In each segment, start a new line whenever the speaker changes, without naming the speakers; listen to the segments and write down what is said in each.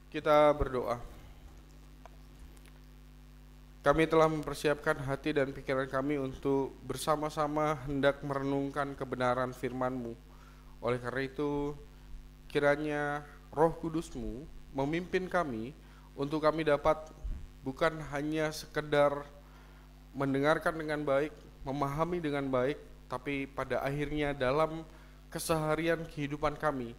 Kita berdoa. Kami telah mempersiapkan hati dan pikiran kami untuk bersama-sama hendak merenungkan kebenaran firman-Mu. Oleh karena itu, kiranya Roh Kudus-Mu memimpin kami untuk kami dapat bukan hanya sekedar mendengarkan dengan baik, memahami dengan baik, tapi pada akhirnya dalam keseharian kehidupan kami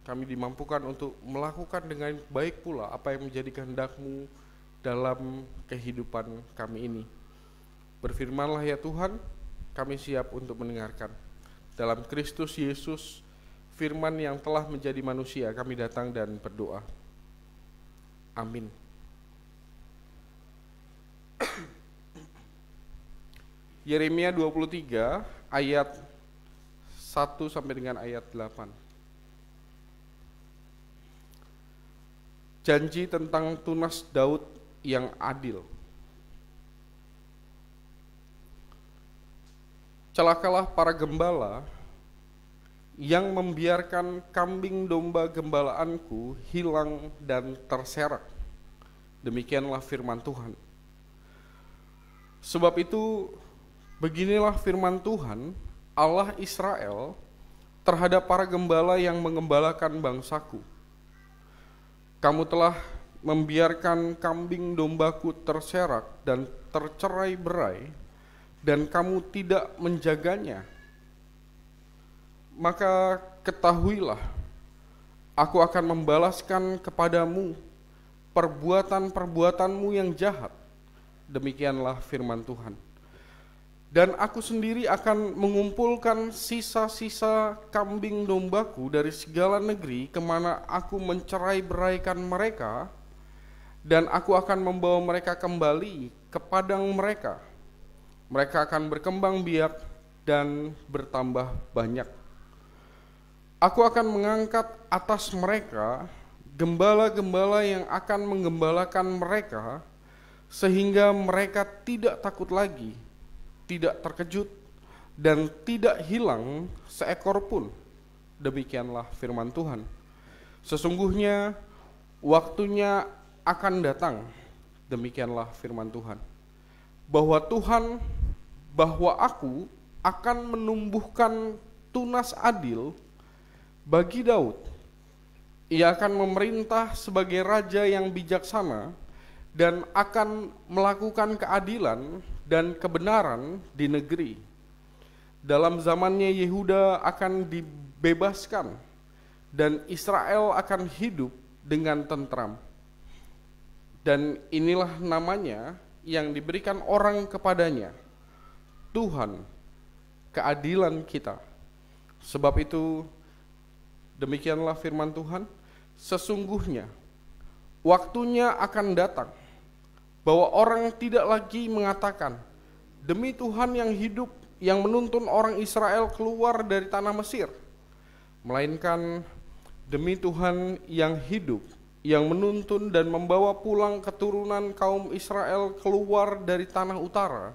dimampukan untuk melakukan dengan baik pula apa yang menjadi kehendak-Mu dalam kehidupan kami ini. Berfirmanlah ya Tuhan, kami siap untuk mendengarkan. Dalam Kristus Yesus, firman yang telah menjadi manusia, kami datang dan berdoa. Amin. Yeremia 23 ayat 1 sampai dengan ayat 8. Janji tentang tunas Daud yang adil. Celakalah para gembala yang membiarkan kambing domba gembalaanku hilang dan terserak. Demikianlah firman Tuhan. Sebab itu, beginilah firman Tuhan, Allah Israel, terhadap para gembala yang mengembalakan bangsaku. Kamu telah membiarkan kambing dombaku terserak dan tercerai-berai, dan kamu tidak menjaganya. Maka ketahuilah, aku akan membalaskan kepadamu perbuatan-perbuatanmu yang jahat. Demikianlah firman Tuhan. Dan aku sendiri akan mengumpulkan sisa-sisa kambing dombaku dari segala negeri kemana aku mencerai-beraikan mereka, dan aku akan membawa mereka kembali ke padang mereka. Mereka akan berkembang biak dan bertambah banyak. Aku akan mengangkat atas mereka gembala-gembala yang akan menggembalakan mereka, sehingga mereka tidak takut lagi, tidak terkejut, dan tidak hilang seekor pun. Demikianlah firman Tuhan. Sesungguhnya waktunya akan datang, demikianlah firman Tuhan, bahwa aku akan menumbuhkan tunas adil bagi Daud. Ia akan memerintah sebagai raja yang bijaksana dan akan melakukan keadilan dan kebenaran di negeri. Dalam zamannya Yehuda akan dibebaskan dan Israel akan hidup dengan tentram. Dan inilah namanya yang diberikan orang kepadanya, Tuhan, keadilan kita. Sebab itu, demikianlah firman Tuhan, sesungguhnya waktunya akan datang bahwa orang tidak lagi mengatakan, demi Tuhan yang hidup yang menuntun orang Israel keluar dari tanah Mesir, melainkan demi Tuhan yang hidup yang menuntun dan membawa pulang keturunan kaum Israel keluar dari tanah utara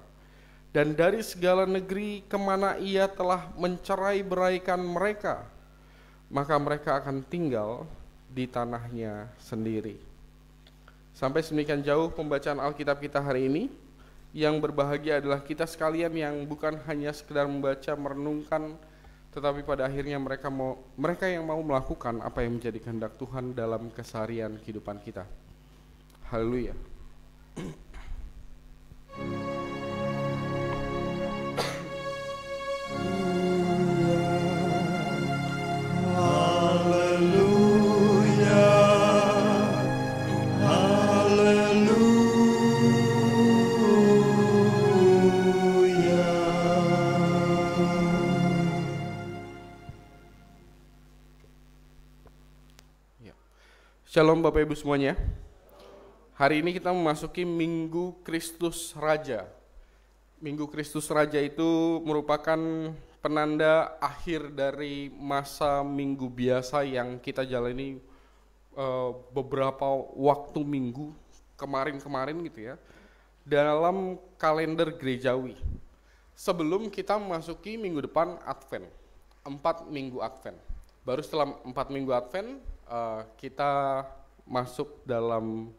dan dari segala negeri kemana ia telah mencerai-beraikan mereka, maka mereka akan tinggal di tanahnya sendiri. Sampai sedemikian jauh pembacaan Alkitab kita hari ini. Yang berbahagia adalah kita sekalian yang bukan hanya sekedar membaca, merenungkan, tetapi pada akhirnya mereka yang mau melakukan apa yang menjadi kehendak Tuhan dalam keseharian kehidupan kita. Haleluya. Shalom Bapak Ibu semuanya. Hari ini kita memasuki Minggu Kristus Raja. Minggu Kristus Raja itu merupakan penanda akhir dari masa minggu biasa yang kita jalani beberapa waktu minggu kemarin gitu ya, dalam kalender gerejawi. Sebelum kita memasuki minggu depan Advent, 4 minggu Advent. Baru setelah 4 minggu Advent, kita masuk dalam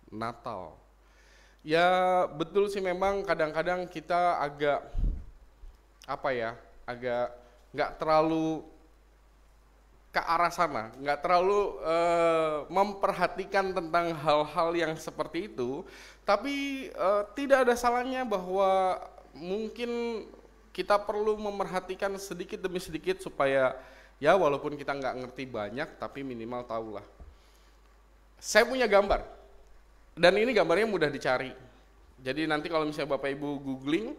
Natal. Ya betul sih, memang kadang-kadang kita agak agak nggak terlalu ke arah sana, nggak terlalu memperhatikan tentang hal-hal yang seperti itu. Tapi tidak ada salahnya bahwa mungkin kita perlu memerhatikan sedikit demi sedikit supaya ya walaupun kita nggak ngerti banyak, tapi minimal tahulah. Saya punya gambar, dan ini gambarnya mudah dicari. Jadi nanti kalau misalnya Bapak Ibu googling,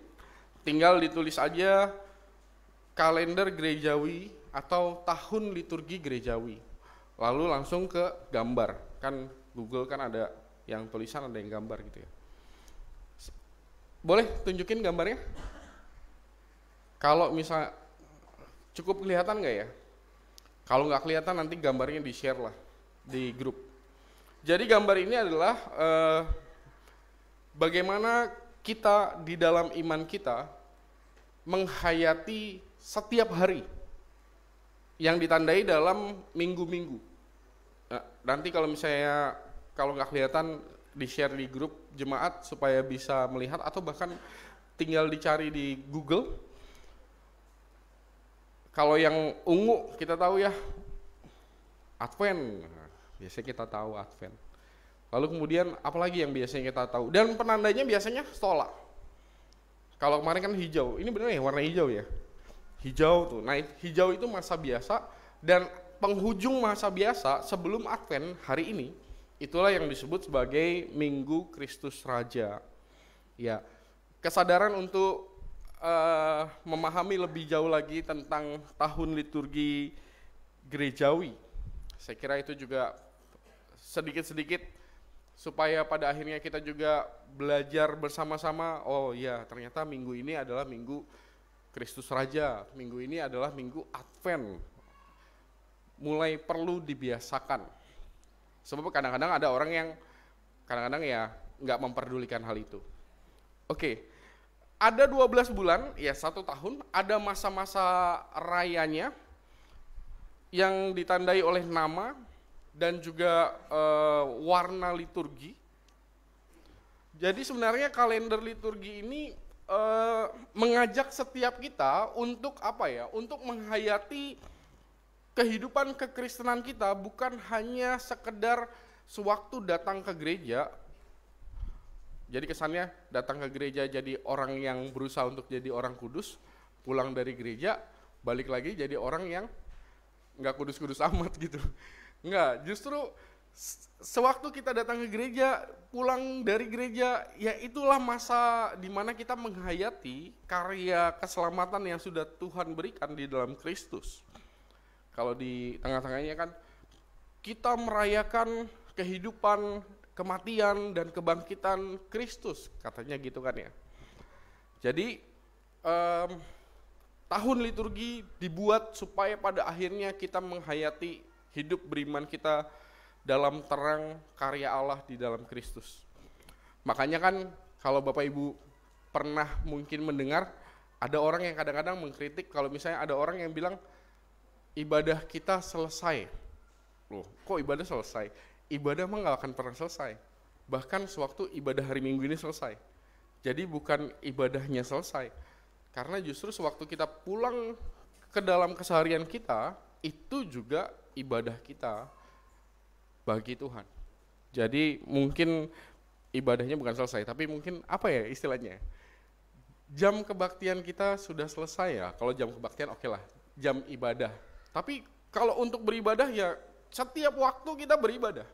tinggal ditulis aja kalender gerejawi atau tahun liturgi gerejawi, lalu langsung ke gambar. Kan Google kan ada yang tulisan, ada yang gambar gitu ya. Boleh tunjukin gambarnya? Kalau misalnya cukup kelihatan nggak ya? Kalau nggak kelihatan nanti gambarnya di share lah di grup. Jadi gambar ini adalah bagaimana kita di dalam iman kita menghayati setiap hari yang ditandai dalam minggu-minggu. Nah, nanti kalau misalnya kalau nggak kelihatan di share di grup jemaat supaya bisa melihat, atau bahkan tinggal dicari di Google. Kalau yang ungu kita tahu ya Advent, biasanya kita tahu Advent. Lalu kemudian apalagi yang biasanya kita tahu, dan penandanya biasanya stola. Kalau kemarin kan hijau, ini benar ya warna hijau ya, hijau tuh. Nah hijau itu masa biasa, dan penghujung masa biasa sebelum Advent hari ini, itulah yang disebut sebagai Minggu Kristus Raja. Ya, kesadaran untuk memahami lebih jauh lagi tentang tahun liturgi gerejawi, saya kira itu juga sedikit-sedikit supaya pada akhirnya kita juga belajar bersama-sama. Oh ya, ternyata minggu ini adalah Minggu Kristus Raja, minggu ini adalah Minggu Advent. Mulai perlu dibiasakan. Sebab kadang-kadang ada orang yang kadang-kadang ya nggak memperdulikan hal itu. Oke. Ada 12 bulan, ya 1 tahun, ada masa-masa rayanya yang ditandai oleh nama dan juga warna liturgi. Jadi sebenarnya kalender liturgi ini mengajak setiap kita untuk apa ya? Untuk menghayati kehidupan kekristenan kita, bukan hanya sekedar sewaktu datang ke gereja. Jadi kesannya datang ke gereja jadi orang yang berusaha untuk jadi orang kudus, pulang dari gereja balik lagi jadi orang yang nggak kudus-kudus amat gitu. Enggak, justru sewaktu kita datang ke gereja, pulang dari gereja, ya itulah masa dimana kita menghayati karya keselamatan yang sudah Tuhan berikan di dalam Kristus. Kalau di tengah-tengahnya kan kita merayakan kehidupan, kematian dan kebangkitan Kristus, katanya gitu kan ya. Jadi tahun liturgi dibuat supaya pada akhirnya kita menghayati hidup beriman kita dalam terang karya Allah di dalam Kristus. Makanya kan kalau Bapak Ibu pernah mungkin mendengar, ada orang yang kadang-kadang mengkritik kalau misalnya ada orang yang bilang ibadah kita selesai. Loh, kok ibadah selesai? Ibadah mah gak akan pernah selesai. Bahkan sewaktu ibadah hari Minggu ini selesai. Jadi bukan ibadahnya selesai, karena justru sewaktu kita pulang ke dalam keseharian kita, itu juga ibadah kita bagi Tuhan. Jadi mungkin ibadahnya bukan selesai, tapi mungkin apa ya istilahnya, jam kebaktian kita sudah selesai ya. Kalau jam kebaktian oke lah, jam ibadah. Tapi kalau untuk beribadah ya setiap waktu kita beribadah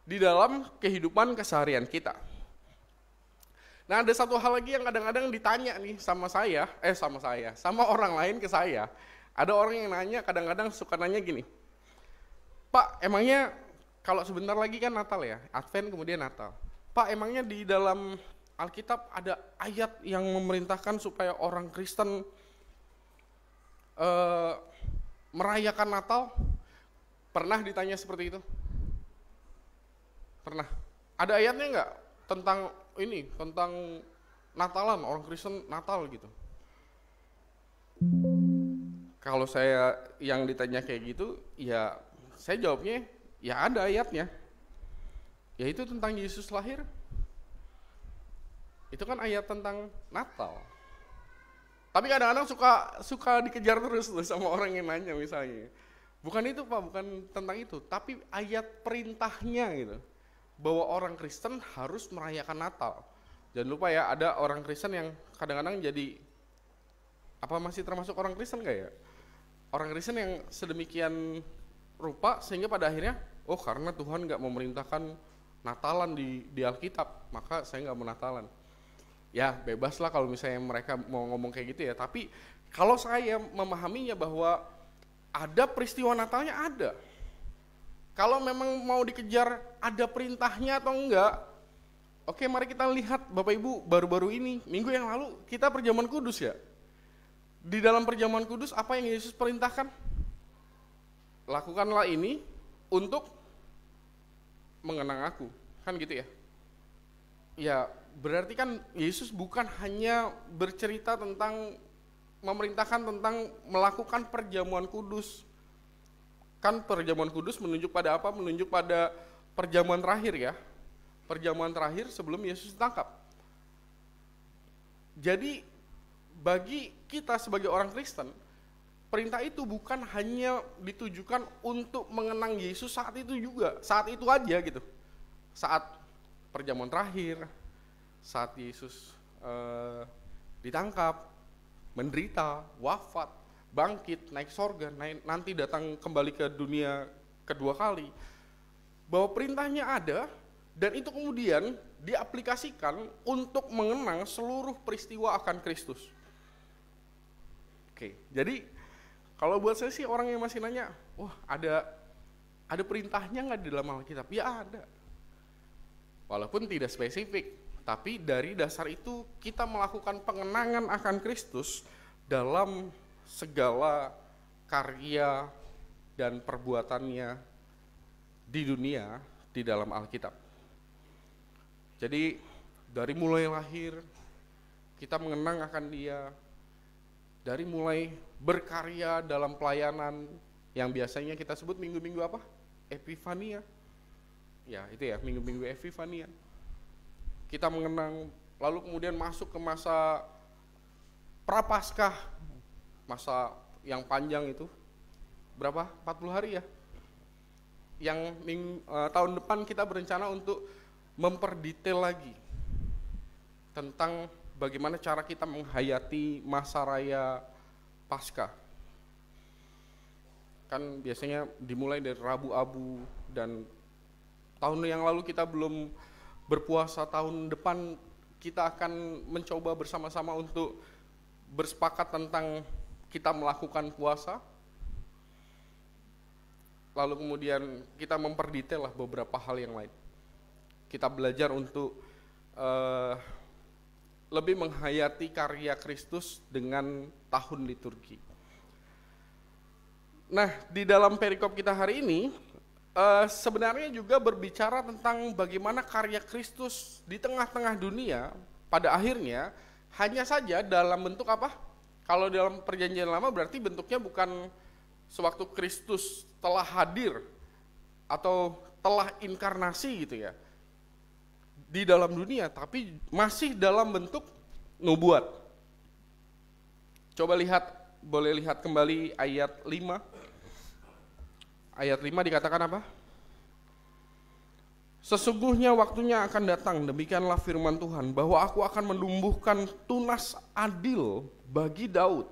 di dalam kehidupan keseharian kita. Nah ada satu hal lagi yang kadang-kadang ditanya nih sama orang lain ke saya. Ada orang yang nanya, kadang-kadang suka nanya gini, Pak, emangnya kalau sebentar lagi kan Natal ya, Advent kemudian Natal. Pak, emangnya di dalam Alkitab ada ayat yang memerintahkan supaya orang Kristen merayakan Natal? Pernah ditanya seperti itu? Pernah. Ada ayatnya enggak tentang ini, tentang Natalan, orang Kristen Natal gitu? Kalau saya yang ditanya kayak gitu, ya saya jawabnya Ya ada ayatnya, yaitu tentang Yesus lahir. Itu kan ayat tentang Natal. Tapi kadang-kadang suka dikejar terus tuh sama orang yang nanya misalnya. Bukan itu Pak, bukan tentang itu, tapi ayat perintahnya gitu. Bahwa orang Kristen harus merayakan Natal. Jangan lupa ya, ada orang Kristen yang kadang-kadang jadi, apa masih termasuk orang Kristen gak ya? Orang Kristen yang sedemikian rupa sehingga pada akhirnya, oh karena Tuhan gak memerintahkan Natalan di Alkitab, maka saya gak mau Natalan. Ya bebas lah kalau misalnya mereka mau ngomong kayak gitu ya, tapi kalau saya memahaminya bahwa ada peristiwa Natalnya ada. Kalau memang mau dikejar ada perintahnya atau enggak, oke mari kita lihat Bapak Ibu, baru-baru ini, minggu yang lalu kita perjamuan kudus ya. Di dalam perjamuan kudus apa yang Yesus perintahkan? Lakukanlah ini untuk mengenang aku, kan gitu ya. Ya berarti kan Yesus bukan hanya bercerita tentang memerintahkan tentang melakukan perjamuan kudus. Kan perjamuan kudus menunjuk pada apa? Menunjuk pada perjamuan terakhir ya. Perjamuan terakhir sebelum Yesus ditangkap. Jadi bagi kita sebagai orang Kristen, perintah itu bukan hanya ditujukan untuk mengenang Yesus saat itu juga, saat itu aja gitu. Saat perjamuan terakhir, saat Yesus ditangkap, menderita, wafat, bangkit, naik sorga, nanti datang kembali ke dunia kedua kali. Bahwa perintahnya ada, dan itu kemudian diaplikasikan untuk mengenang seluruh peristiwa akan Kristus. Oke, jadi kalau buat saya sih orang yang masih nanya, wah ada perintahnya nggak di dalam Alkitab? Ya ada. Walaupun tidak spesifik, tapi dari dasar itu kita melakukan pengenangan akan Kristus dalam segala karya dan perbuatannya di dunia di dalam Alkitab. Jadi dari mulai lahir kita mengenang akan Dia, dari mulai berkarya dalam pelayanan yang biasanya kita sebut minggu-minggu apa? Epifania. Ya itu ya, minggu-minggu Epifania. Kita mengenang, lalu kemudian masuk ke masa Prapaskah, masa yang panjang itu, berapa? 40 hari ya? Yang tahun depan kita berencana untuk memperdetail lagi tentang bagaimana cara kita menghayati masa raya Paskah. Kan biasanya dimulai dari Rabu Abu, dan tahun yang lalu kita belum berpuasa, tahun depan kita akan mencoba bersama-sama untuk bersepakat tentang kita melakukan puasa. Lalu kemudian kita memperdetail lah beberapa hal yang lain. Kita belajar untuk lebih menghayati karya Kristus dengan tahun liturgi. Nah, di dalam perikop kita hari ini sebenarnya juga berbicara tentang bagaimana karya Kristus di tengah-tengah dunia pada akhirnya hanya saja dalam bentuk apa? Kalau dalam perjanjian lama berarti bentuknya bukan sewaktu Kristus telah hadir atau telah inkarnasi gitu ya di dalam dunia, tapi masih dalam bentuk nubuat. Coba lihat, boleh lihat kembali ayat 5. Ayat 5 dikatakan apa? Sesungguhnya waktunya akan datang, demikianlah firman Tuhan, bahwa aku akan menumbuhkan tunas adil bagi Daud.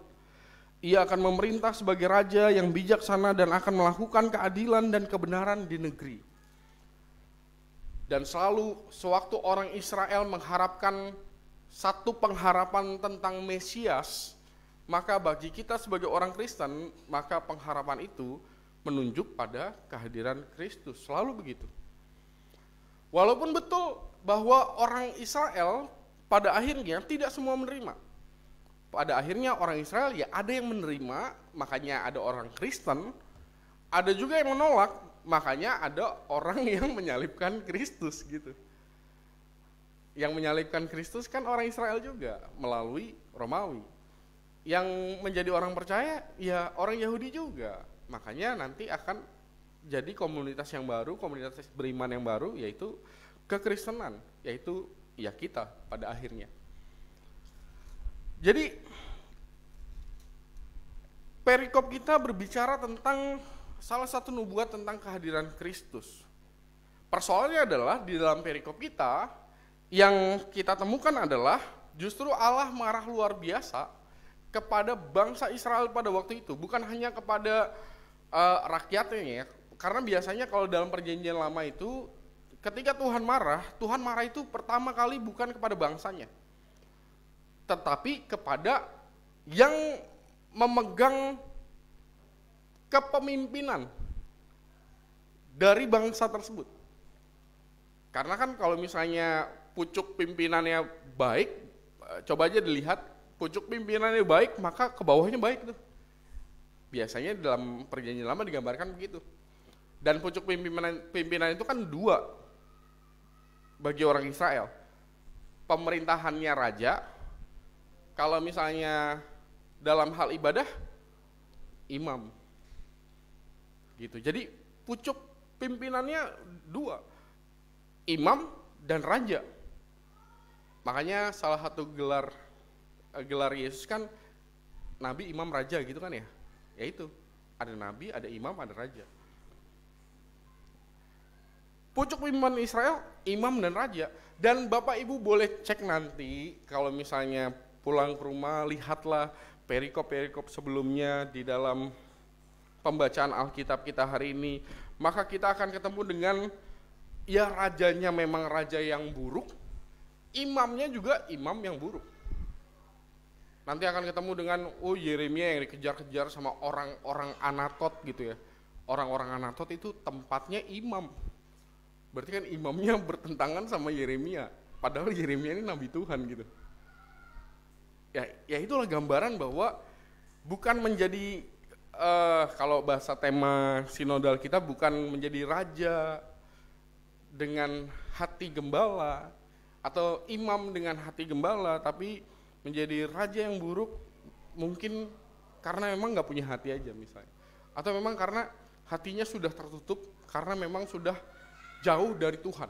Ia akan memerintah sebagai raja yang bijaksana dan akan melakukan keadilan dan kebenaran di negeri. Dan selalu sewaktu orang Israel mengharapkan satu pengharapan tentang Mesias, maka bagi kita sebagai orang Kristen, maka pengharapan itu menunjuk pada kehadiran Kristus, selalu begitu. Walaupun betul bahwa orang Israel pada akhirnya tidak semua menerima. Pada akhirnya orang Israel ya ada yang menerima, makanya ada orang Kristen, ada juga yang menolak, makanya ada orang yang menyalibkan Kristus gitu. Yang menyalibkan Kristus kan orang Israel juga melalui Romawi. Yang menjadi orang percaya ya orang Yahudi juga. Makanya nanti akan jadi komunitas yang baru, komunitas beriman yang baru, yaitu kekristenan, yaitu ya kita pada akhirnya. Jadi perikop kita berbicara tentang salah satu nubuat tentang kehadiran Kristus. Persoalannya adalah di dalam perikop kita yang kita temukan adalah justru Allah marah luar biasa kepada bangsa Israel pada waktu itu, bukan hanya kepada rakyatnya ya. Karena biasanya kalau dalam perjanjian lama itu ketika Tuhan marah itu pertama kali bukan kepada bangsanya, tetapi kepada yang memegang kepemimpinan dari bangsa tersebut. Karena kan kalau misalnya pucuk pimpinannya baik, coba aja dilihat, pucuk pimpinannya baik, maka ke bawahnya baik tuh. Biasanya dalam perjanjian lama digambarkan begitu. Dan pucuk pimpinan itu kan dua bagi orang Israel. Pemerintahannya raja, kalau misalnya dalam hal ibadah, imam. Gitu. Jadi pucuk pimpinannya dua, imam dan raja. Makanya salah satu gelar Yesus kan nabi, imam, raja gitu kan ya. Yaitu ada nabi, ada imam, ada raja. Pucuk pimpinan Israel, imam dan raja. Dan Bapak Ibu boleh cek nanti kalau misalnya pulang ke rumah, lihatlah perikop-perikop sebelumnya di dalam pembacaan Alkitab kita hari ini. Maka kita akan ketemu dengan ya rajanya memang raja yang buruk, imamnya juga imam yang buruk. Nanti akan ketemu dengan Yeremia yang dikejar-kejar sama orang-orang Anatot gitu ya. Orang-orang Anatot itu tempatnya imam. Berarti kan imamnya bertentangan sama Yeremia. Padahal Yeremia ini nabi Tuhan gitu. Ya itulah gambaran bahwa bukan menjadi kalau bahasa tema sinodal kita bukan menjadi raja dengan hati gembala atau imam dengan hati gembala, tapi menjadi raja yang buruk mungkin karena memang nggak punya hati aja misalnya, atau memang karena hatinya sudah tertutup karena memang sudah jauh dari Tuhan.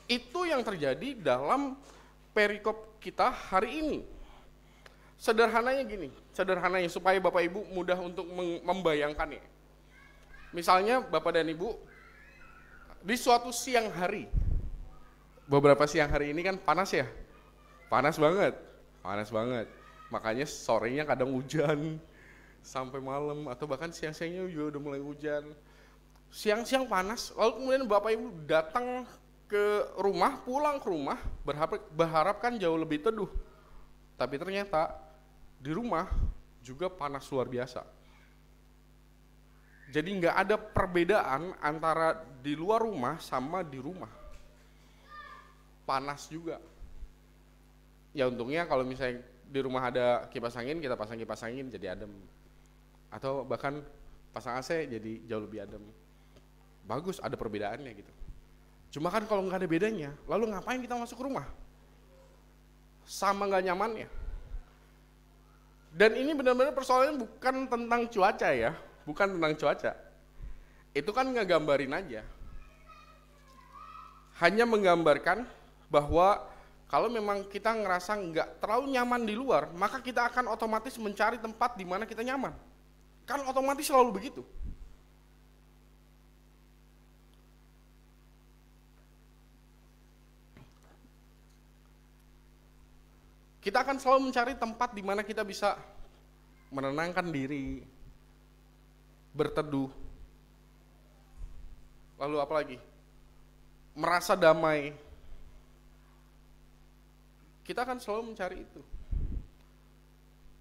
Itu yang terjadi dalam perikop kita hari ini. Sederhananya gini, sederhananya supaya Bapak Ibu mudah untuk membayangkannya. Misalnya Bapak dan Ibu di suatu siang hari, beberapa siang hari ini kan panas ya, panas banget. Makanya sorenya kadang hujan sampai malam atau bahkan siang-siangnya juga udah mulai hujan. Siang-siang panas, lalu kemudian Bapak Ibu datang ke rumah, pulang ke rumah, berharap kan jauh lebih teduh. Tapi ternyata di rumah juga panas luar biasa. Jadi nggak ada perbedaan antara di luar rumah sama di rumah. Panas juga. Ya untungnya kalau misalnya di rumah ada kipas angin, kita pasang kipas angin jadi adem. Atau bahkan pasang AC jadi jauh lebih adem. Bagus, ada perbedaannya gitu. Cuma kan kalau nggak ada bedanya, lalu ngapain kita masuk rumah? Sama nggak nyamannya. Dan ini benar-benar persoalannya bukan tentang cuaca ya, bukan tentang cuaca. Itu kan ngegambarin aja. Hanya menggambarkan bahwa kalau memang kita ngerasa nggak terlalu nyaman di luar, maka kita akan otomatis mencari tempat di mana kita nyaman. Kan otomatis selalu begitu. Kita akan selalu mencari tempat di mana kita bisa menenangkan diri, berteduh, lalu apa lagi? Merasa damai. Kita akan selalu mencari itu.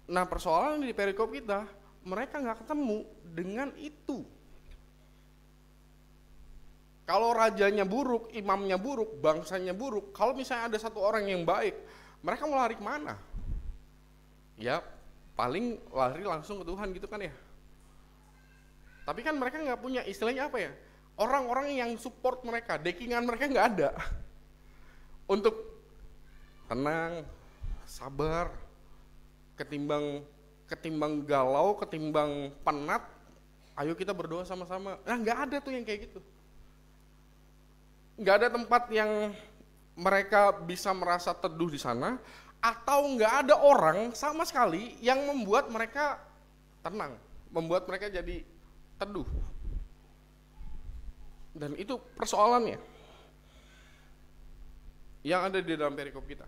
Nah persoalan di perikop kita, mereka nggak ketemu dengan itu. Kalau rajanya buruk, imamnya buruk, bangsanya buruk, kalau misalnya ada satu orang yang baik, mereka mau lari kemana? Ya paling lari langsung ke Tuhan gitu kan ya. Tapi kan mereka nggak punya istilahnya apa ya? Orang-orang yang support mereka, dekingan mereka nggak ada. Untuk tenang, sabar, ketimbang galau, ketimbang penat, ayo kita berdoa sama-sama. Nah, nggak ada tuh yang kayak gitu. Nggak ada tempat yang mereka bisa merasa teduh di sana, atau nggak ada orang sama sekali yang membuat mereka tenang, membuat mereka jadi teduh. Dan itu persoalannya yang ada di dalam perikop kita.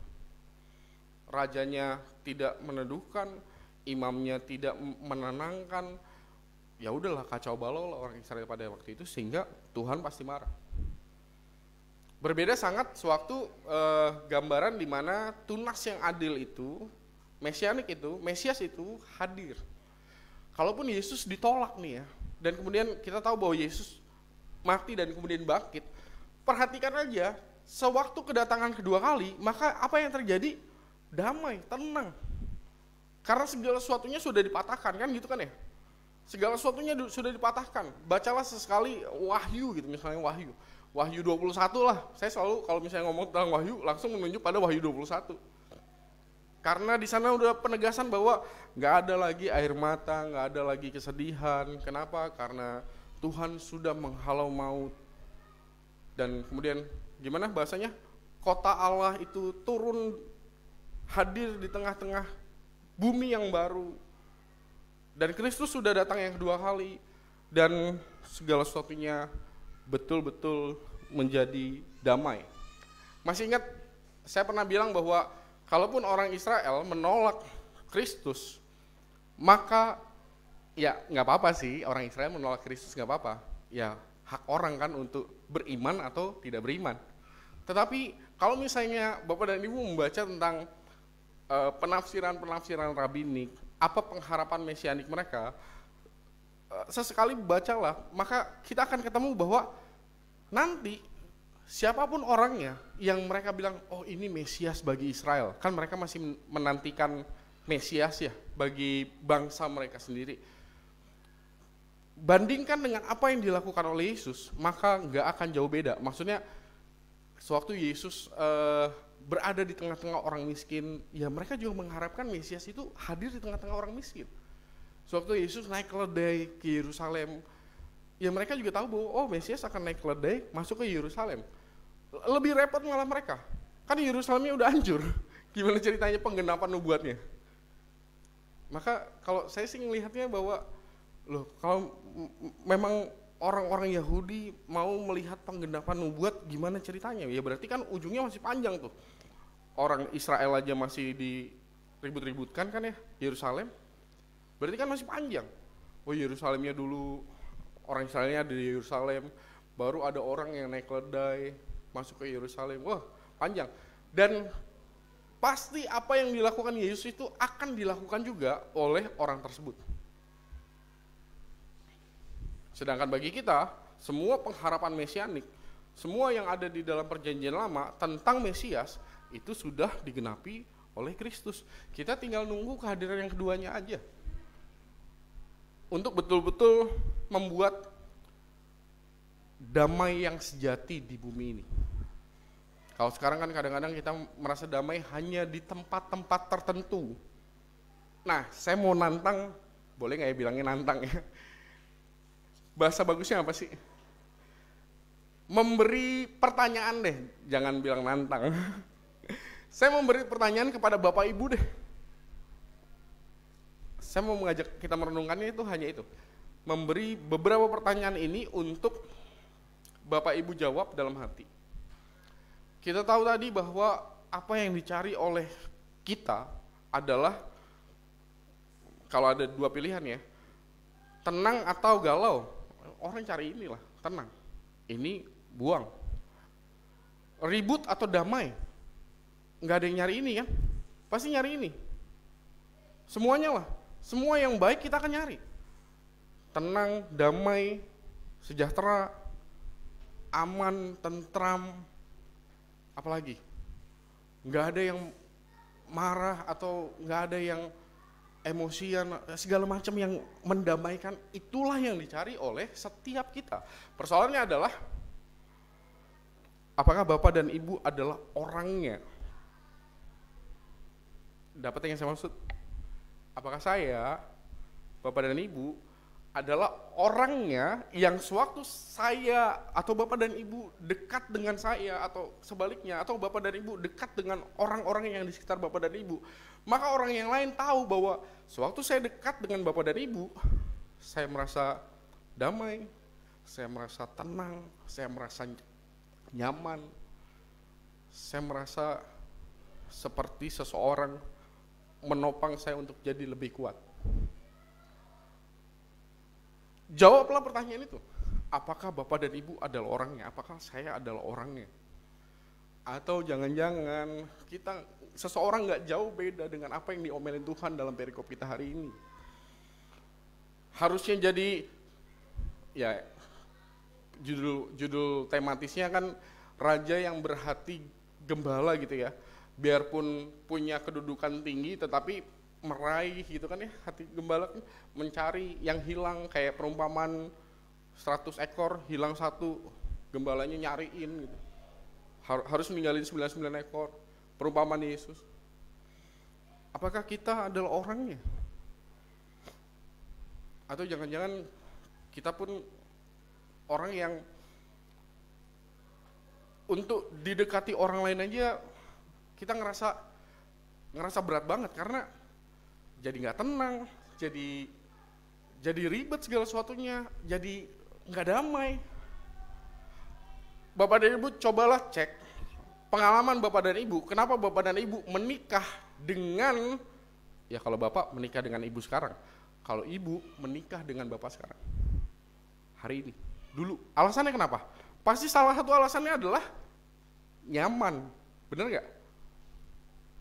Rajanya tidak meneduhkan, imamnya tidak menenangkan, ya udahlah kacau balau lah orang Israel pada waktu itu, sehingga Tuhan pasti marah. Berbeda sangat sewaktu gambaran di mana tunas yang adil itu, mesianik itu, Mesias itu hadir. Kalaupun Yesus ditolak nih ya, dan kemudian kita tahu bahwa Yesus mati dan kemudian bangkit, perhatikan aja, sewaktu kedatangan kedua kali, maka apa yang terjadi? Damai, tenang. Karena segala sesuatunya sudah dipatahkan, kan gitu kan ya? Segala sesuatunya sudah dipatahkan. Bacalah sesekali Wahyu gitu, misalnya Wahyu 21 lah. Saya selalu kalau misalnya ngomong tentang Wahyu, langsung menunjuk pada Wahyu 21. Karena di sana udah penegasan bahwa nggak ada lagi air mata, nggak ada lagi kesedihan. Kenapa? Karena Tuhan sudah menghalau maut. Dan kemudian gimana bahasanya? Kota Allah itu turun, hadir di tengah-tengah bumi yang baru. Dan Kristus sudah datang yang kedua kali, dan segala sesuatunya betul-betul menjadi damai. Masih ingat saya pernah bilang bahwa kalaupun orang Israel menolak Kristus, maka ya nggak apa-apa sih, orang Israel menolak Kristus nggak apa-apa. Ya hak orang kan untuk beriman atau tidak beriman. Tetapi kalau misalnya Bapak dan Ibu membaca tentang penafsiran-penafsiran rabbinik, apa pengharapan mesianik mereka, sesekali bacalah, maka kita akan ketemu bahwa nanti siapapun orangnya yang mereka bilang, oh ini Mesias bagi Israel, kan mereka masih menantikan Mesias ya bagi bangsa mereka sendiri. Bandingkan dengan apa yang dilakukan oleh Yesus, maka nggak akan jauh beda. Maksudnya sewaktu Yesus berada di tengah-tengah orang miskin, ya mereka juga mengharapkan Mesias itu hadir di tengah-tengah orang miskin. Sewaktu Yesus naik keledai ke Yerusalem, ya mereka juga tahu bahwa oh Mesias akan naik keledai masuk ke Yerusalem. Lebih repot malah mereka, kan Yerusalemnya udah hancur, gimana ceritanya penggenapan nubuatnya. Maka kalau saya sih melihatnya bahwa loh, kalau memang orang-orang Yahudi mau melihat penggenapan nubuat, gimana ceritanya? Ya berarti kan ujungnya masih panjang tuh. Orang Israel aja masih diribut-ributkan kan ya, Yerusalem. Berarti kan masih panjang. Oh Yerusalemnya dulu, orang Israelnya ada di Yerusalem, baru ada orang yang naik keledai masuk ke Yerusalem. Wah panjang. Dan pasti apa yang dilakukan Yesus itu akan dilakukan juga oleh orang tersebut. Sedangkan bagi kita, semua pengharapan mesianik, semua yang ada di dalam perjanjian lama tentang Mesias, itu sudah digenapi oleh Kristus. Kita tinggal nunggu kehadiran yang keduanya aja. Untuk betul-betul membuat damai yang sejati di bumi ini. Kalau sekarang kan kadang-kadang kita merasa damai hanya di tempat-tempat tertentu. Nah, saya mau nantang, boleh nggak ya bilangnya nantang ya? Bahasa bagusnya apa sih? Memberi pertanyaan deh, jangan bilang nantang. Saya memberi pertanyaan kepada Bapak Ibu deh. Saya mau mengajak kita merenungkannya itu hanya itu. Memberi beberapa pertanyaan ini untuk Bapak Ibu jawab dalam hati. Kita tahu tadi bahwa apa yang dicari oleh kita adalah, kalau ada dua pilihan ya, tenang atau galau. Orang cari inilah, tenang. Ini buang. Ribut atau damai. Nggak ada yang nyari ini kan? Pasti nyari ini. Semuanya lah. Semua yang baik kita akan nyari. Tenang, damai, sejahtera, aman, tentram. Apalagi? Nggak ada yang marah atau nggak ada yang emosian, segala macam yang mendamaikan. Itulah yang dicari oleh setiap kita. Persoalannya adalah, apakah Bapak dan Ibu adalah orangnya? Dapat yang saya maksud? Apakah saya, Bapak dan Ibu, adalah orangnya yang sewaktu saya atau Bapak dan Ibu dekat dengan saya, atau sebaliknya, atau Bapak dan Ibu dekat dengan orang-orang yang di sekitar Bapak dan Ibu, maka orang yang lain tahu bahwa sewaktu saya dekat dengan Bapak dan Ibu, saya merasa damai, saya merasa tenang, saya merasa nyaman, saya merasa seperti seseorang menopang saya untuk jadi lebih kuat. Jawablah pertanyaan itu. Apakah Bapak dan Ibu adalah orangnya? Apakah saya adalah orangnya? Atau jangan-jangan seseorang nggak jauh beda dengan apa yang diomelin Tuhan dalam perikop kita hari ini. Harusnya jadi, ya judul tematisnya kan raja yang berhati gembala gitu ya. Biarpun punya kedudukan tinggi tetapi meraih gitu kan ya, hati gembala kan mencari yang hilang, kayak perumpamaan 100 ekor hilang satu, gembalanya nyariin gitu, harus ninggalin 99 ekor, perumpamaan Yesus. Apakah kita adalah orangnya? Atau jangan-jangan kita pun orang yang untuk didekati orang lain aja kita ngerasa berat banget, karena jadi nggak tenang, jadi ribet segala sesuatunya, jadi nggak damai. Bapak dan Ibu cobalah cek pengalaman Bapak dan Ibu, kenapa Bapak dan Ibu menikah dengan, ya kalau Bapak menikah dengan Ibu sekarang, kalau Ibu menikah dengan Bapak sekarang, hari ini, dulu, alasannya kenapa? Pasti salah satu alasannya adalah nyaman, bener nggak?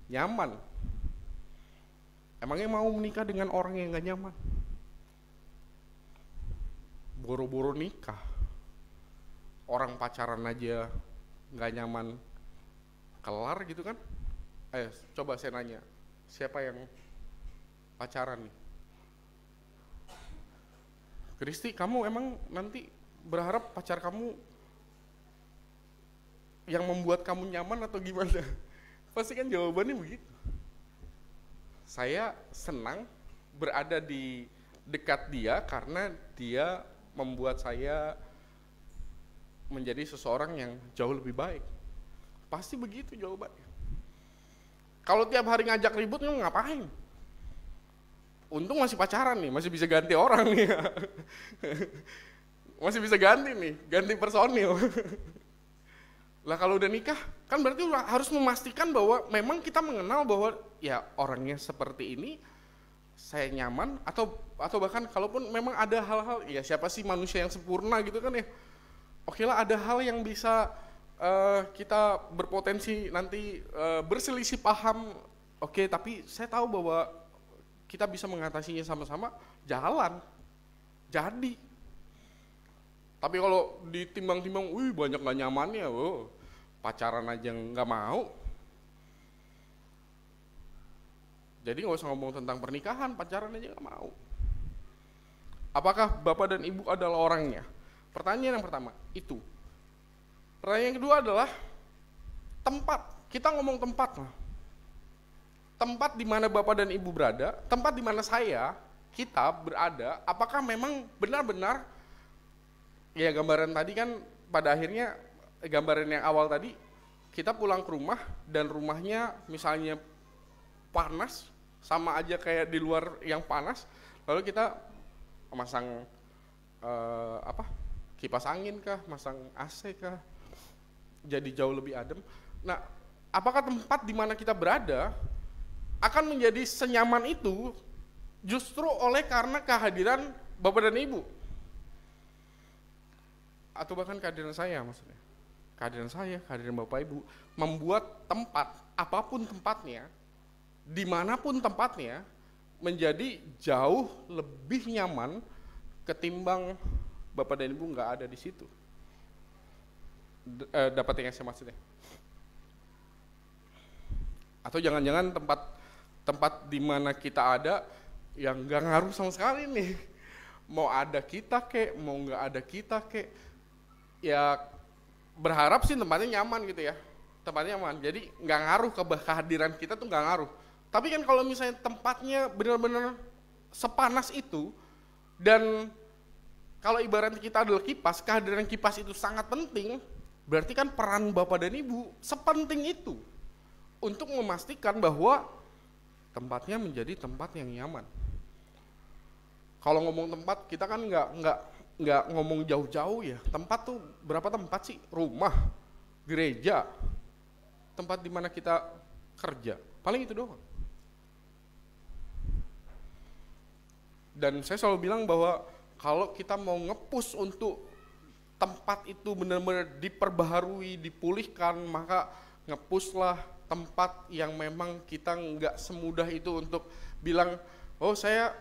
Nyaman. Emangnya mau menikah dengan orang yang gak nyaman? Boro-boro nikah, orang pacaran aja gak nyaman, kelar gitu kan? Ayo coba saya nanya, siapa yang pacaran nih? Kristi, kamu emang nanti berharap pacar kamu yang membuat kamu nyaman atau gimana? Pasti kan jawabannya begitu. Saya senang berada di dekat dia karena dia membuat saya menjadi seseorang yang jauh lebih baik. Pasti begitu jawabannya. Kalau tiap hari ngajak ribut, ngapain? Untung masih pacaran nih, masih bisa ganti orang nih. Masih bisa ganti nih, ganti personil. Lah kalau udah nikah, kan berarti harus memastikan bahwa memang kita mengenal bahwa ya orangnya seperti ini, saya nyaman, atau bahkan kalaupun memang ada hal-hal, ya siapa sih manusia yang sempurna gitu kan ya. Oke lah, ada hal yang bisa kita berpotensi nanti berselisih paham, oke, tapi saya tahu bahwa kita bisa mengatasinya sama-sama, jalan, jadi. Tapi kalau ditimbang-timbang, banyak gak nyamannya, pacaran aja nggak mau. Jadi nggak usah ngomong tentang pernikahan, pacaran aja nggak mau. Apakah Bapak dan Ibu adalah orangnya? Pertanyaan yang pertama itu. Pertanyaan yang kedua adalah tempat. Kita ngomong tempat lah. Tempat di mana Bapak dan Ibu berada, tempat di mana kita berada, apakah memang benar-benar, ya gambaran tadi kan pada akhirnya, gambaran yang awal tadi, kita pulang ke rumah dan rumahnya misalnya panas, sama aja kayak di luar yang panas, lalu kita masang kipas angin kah, masang AC kah, jadi jauh lebih adem. Nah, apakah tempat di mana kita berada akan menjadi senyaman itu justru oleh karena kehadiran Bapak dan Ibu? Atau bahkan kehadiran saya maksudnya. Kehadiran Bapak Ibu membuat tempat, apapun tempatnya, dimanapun tempatnya, menjadi jauh lebih nyaman ketimbang Bapak dan Ibu nggak ada di situ. Dapat yang saya maksudnya? Atau jangan-jangan tempat di mana kita ada yang nggak ngaruh sama sekali nih. Mau ada kita kek, mau nggak ada kita kek, ya berharap sih tempatnya nyaman gitu ya, tempatnya nyaman, jadi nggak ngaruh kehadiran kita tuh nggak ngaruh. Tapi kan kalau misalnya tempatnya benar-benar sepanas itu dan Kalau ibarat kita adalah kipas, kehadiran kipas itu sangat penting, berarti kan peran Bapak dan Ibu sepenting itu untuk memastikan bahwa tempatnya menjadi tempat yang nyaman. Kalau ngomong tempat, kita kan nggak ngomong jauh-jauh ya. Tempat tuh berapa tempat sih? Rumah, gereja, tempat di mana kita kerja, paling itu doang. Dan saya selalu bilang bahwa kalau kita mau nge-push untuk tempat itu benar-benar diperbaharui, dipulihkan, maka nge-push-lah tempat yang memang kita nggak semudah itu untuk bilang, oh saya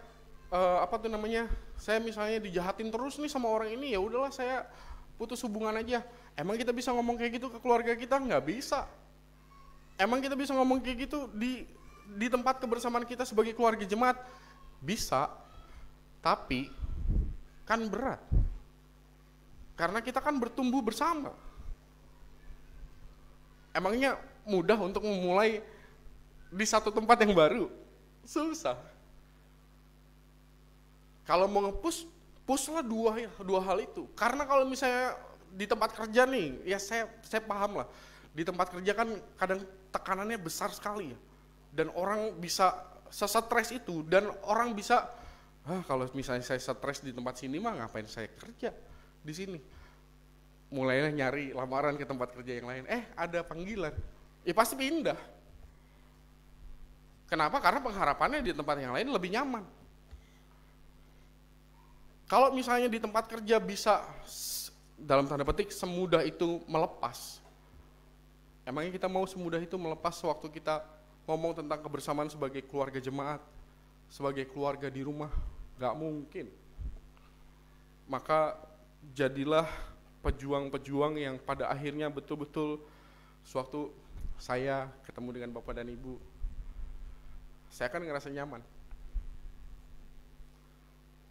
saya misalnya dijahatin terus nih sama orang ini, ya udahlah saya putus hubungan aja. Emang kita bisa ngomong kayak gitu ke keluarga kita? Nggak bisa. Emang kita bisa ngomong kayak gitu di tempat kebersamaan kita sebagai keluarga jemaat? Bisa, tapi kan berat. Karena kita kan bertumbuh bersama. Emangnya mudah untuk memulai di satu tempat yang baru? Susah. Kalau mau nge-push, push-lah dua hal itu. Karena kalau misalnya di tempat kerja nih, ya saya paham lah. Di tempat kerja kan kadang tekanannya besar sekali ya. Dan orang bisa sesetres itu, dan orang bisa, kalau misalnya saya stres di tempat sini mah ngapain saya kerja di sini. Mulailah nyari lamaran ke tempat kerja yang lain. Ada panggilan. Ya pasti pindah. Kenapa? Karena pengharapannya di tempat yang lain lebih nyaman. Kalau misalnya di tempat kerja bisa dalam tanda petik semudah itu melepas. Emangnya kita mau semudah itu melepas waktu kita ngomong tentang kebersamaan sebagai keluarga jemaat, sebagai keluarga di rumah? Gak mungkin. Maka jadilah pejuang-pejuang yang pada akhirnya betul-betul sewaktu saya ketemu dengan Bapak dan Ibu, saya kan ngerasa nyaman.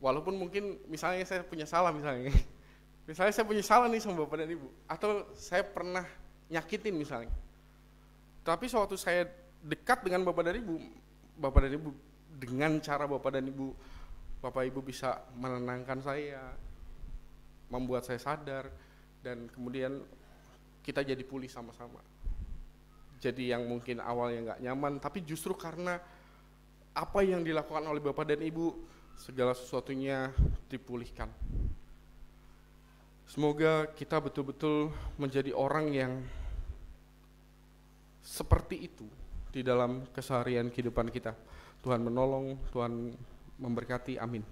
Walaupun mungkin misalnya saya punya salah misalnya saya punya salah nih sama Bapak dan Ibu, atau saya pernah nyakitin misalnya. Tapi sewaktu saya dekat dengan Bapak dan Ibu dengan cara Bapak Ibu bisa menenangkan saya, membuat saya sadar, dan kemudian kita jadi pulih sama-sama. Jadi yang mungkin awalnya nggak nyaman, tapi justru karena apa yang dilakukan oleh Bapak dan Ibu, segala sesuatunya dipulihkan. Semoga kita betul-betul menjadi orang yang seperti itu di dalam keseharian kehidupan kita. Tuhan menolong, Tuhan memberkati, amin.